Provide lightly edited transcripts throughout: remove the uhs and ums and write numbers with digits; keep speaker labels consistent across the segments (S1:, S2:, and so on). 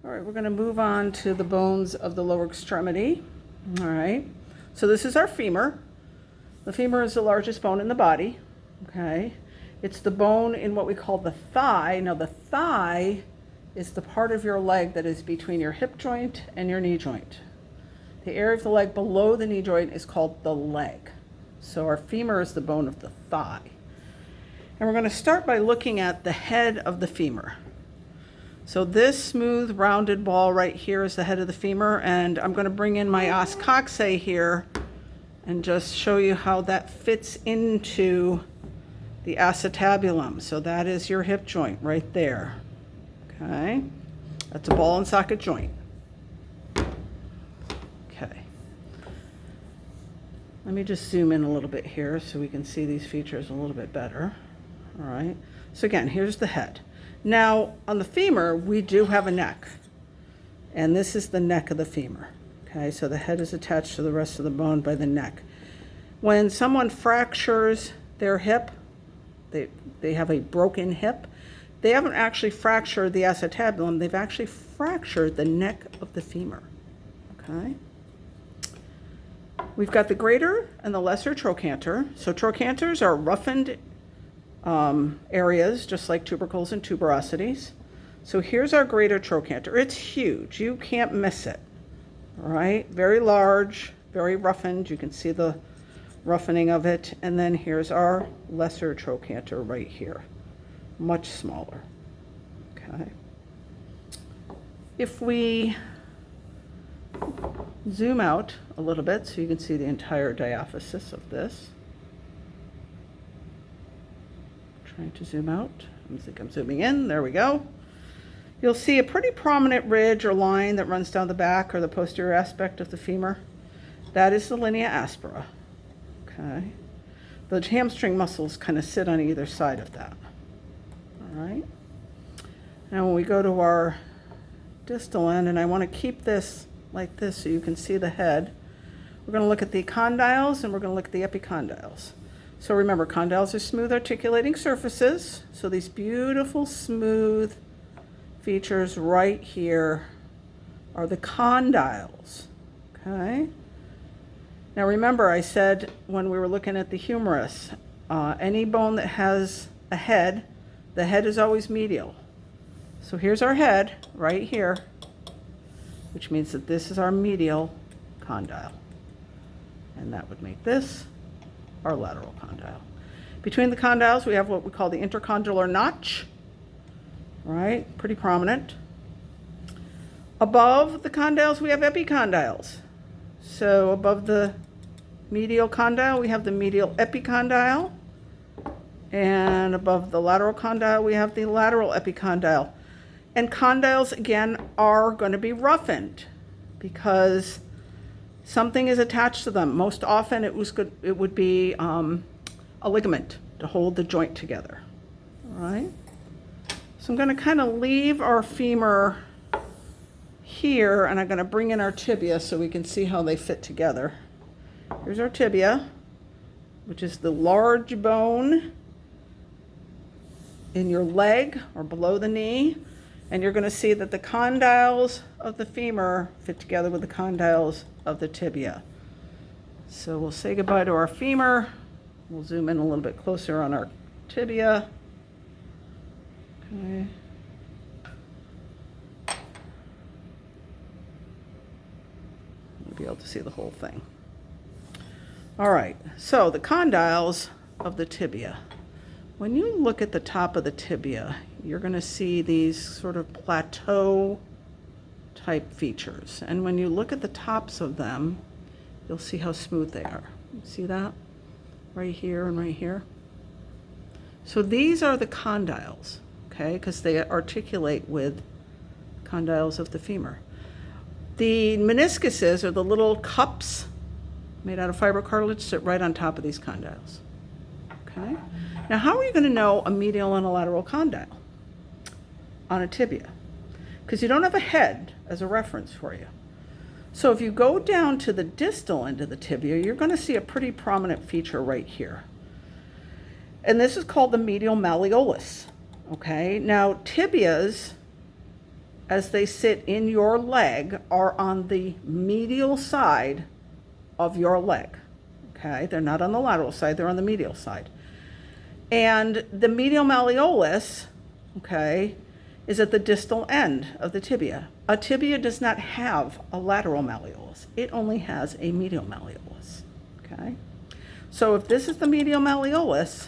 S1: All right, we're going to move on to the bones of the lower extremity. All right, so this is our femur. The femur is the largest bone in the body. Okay, it's the bone in what we call the thigh. Now, the thigh is the part of your leg that is between your hip joint and your knee joint. The area of the leg below the knee joint is called the leg. So our femur is the bone of the thigh. And we're going to start by looking at the head of the femur. So this smooth rounded ball right here is the head of the femur, and I'm going to bring in my os coxae here and just show you how that fits into the acetabulum. So that is your hip joint right there. Okay, that's a ball and socket joint. Okay, let me just zoom in a little bit here so we can see these features a little bit better. All right, so again, here's the head. Now, on the femur, we do have a neck, and this is the neck of the femur. Okay, so the head is attached to the rest of the bone by the neck. When someone fractures their hip, they have a broken hip, they haven't actually fractured the acetabulum, they've actually fractured the neck of the femur. Okay? We've got the greater and the lesser trochanter. So trochanters are roughened areas, just like tubercles and tuberosities. So here's our greater trochanter. It's huge. You can't miss it. All right? Very large, very roughened. You can see the roughening of it. And then here's our lesser trochanter right here. Much smaller. Okay. If we zoom out a little bit so you can see the entire diaphysis of this. Trying to zoom out. I think I'm zooming in. There we go. You'll see a pretty prominent ridge or line that runs down the back or the posterior aspect of the femur. That is the linea aspera. Okay. The hamstring muscles kind of sit on either side of that. All right. Now when we go to our distal end, and I want to keep this like this so you can see the head, we're going to look at the condyles and we're going to look at the epicondyles. So remember, condyles are smooth articulating surfaces. So these beautiful smooth features right here are the condyles. Okay. Now remember, I said when we were looking at the humerus, any bone that has a head, the head is always medial. So here's our head right here, which means that this is our medial condyle. And that would make this our lateral condyle. Between the condyles, we have what we call the intercondylar notch, right? Pretty prominent. Above the condyles, we have epicondyles. So above the medial condyle, we have the medial epicondyle. And above the lateral condyle, we have the lateral epicondyle. And condyles, again, are going to be roughened because something is attached to them. Most often it would be a ligament to hold the joint together. All right? So I'm going to kind of leave our femur here, and I'm going to bring in our tibia so we can see how they fit together. Here's our tibia, which is the large bone in your leg or below the knee. And you're going to see that the condyles of the femur fit together with the condyles of the tibia. So we'll say goodbye to our femur. We'll zoom in a little bit closer on our tibia. Okay. You'll be able to see the whole thing. All right, so the condyles of the tibia. When you look at the top of the tibia, you're going to see these sort of plateau type features. And when you look at the tops of them, you'll see how smooth they are. See that? Right here and right here. So these are the condyles, okay, because they articulate with condyles of the femur. The meniscuses, or the little cups made out of fibrocartilage, sit right on top of these condyles. Okay? Now, how are you going to know a medial and a lateral condyle on a tibia? Because you don't have a head as a reference for you. So if you go down to the distal end of the tibia, you're going to see a pretty prominent feature right here. And this is called the medial malleolus. Okay, now tibias as they sit in your leg are on the medial side of your leg. Okay, they're not on the lateral side, they're on the medial side. And the medial malleolus, okay, is at the distal end of the tibia. A tibia does not have a lateral malleolus. It only has a medial malleolus, okay? So if this is the medial malleolus,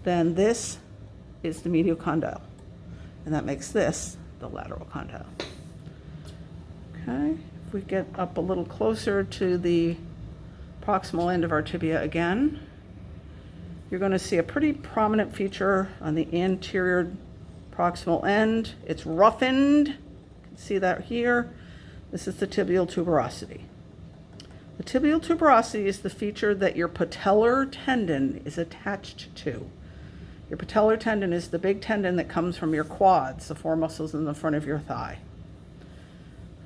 S1: then this is the medial condyle. And that makes this the lateral condyle. Okay, if we get up a little closer to the proximal end of our tibia again, you're going to see a pretty prominent feature on the anterior proximal end. It's roughened. You can see that here. This is the tibial tuberosity. The tibial tuberosity is the feature that your patellar tendon is attached to. Your patellar tendon is the big tendon that comes from your quads, the four muscles in the front of your thigh.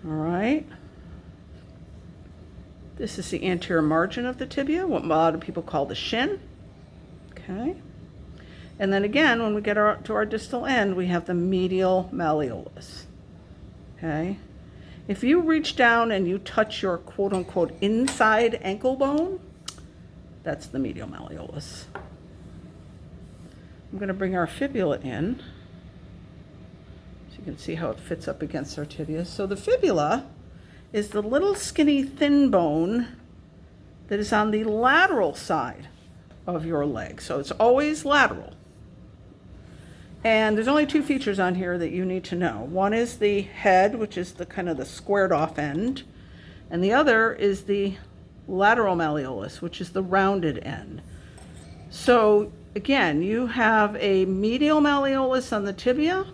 S1: All right. This is the anterior margin of the tibia, what a lot of people call the shin. Okay. And then again, when we get to our distal end, we have the medial malleolus. Okay. If you reach down and you touch your quote unquote inside ankle bone, that's the medial malleolus. I'm going to bring our fibula in so you can see how it fits up against our tibia. So the fibula is the little skinny thin bone that is on the lateral side of your leg. So it's always lateral. And there's only two features on here that you need to know. One is the head, which is the kind of the squared off end, and the other is the lateral malleolus, which is the rounded end. So again, you have a medial malleolus on the tibia,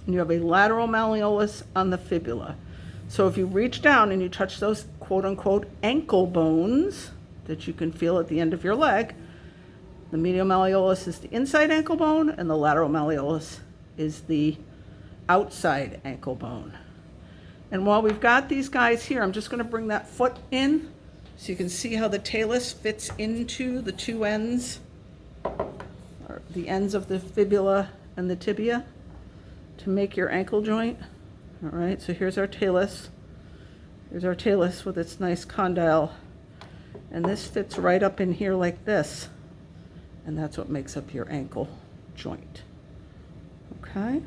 S1: and you have a lateral malleolus on the fibula. So if you reach down and you touch those quote unquote ankle bones that you can feel at the end of your leg, the medial malleolus is the inside ankle bone and the lateral malleolus is the outside ankle bone. And while we've got these guys here, I'm just going to bring that foot in so you can see how the talus fits into the two ends, or the ends of the fibula and the tibia to make your ankle joint. All right, so here's our talus. Here's our talus with its nice condyle. And this fits right up in here like this. And that's what makes up your ankle joint. Okay?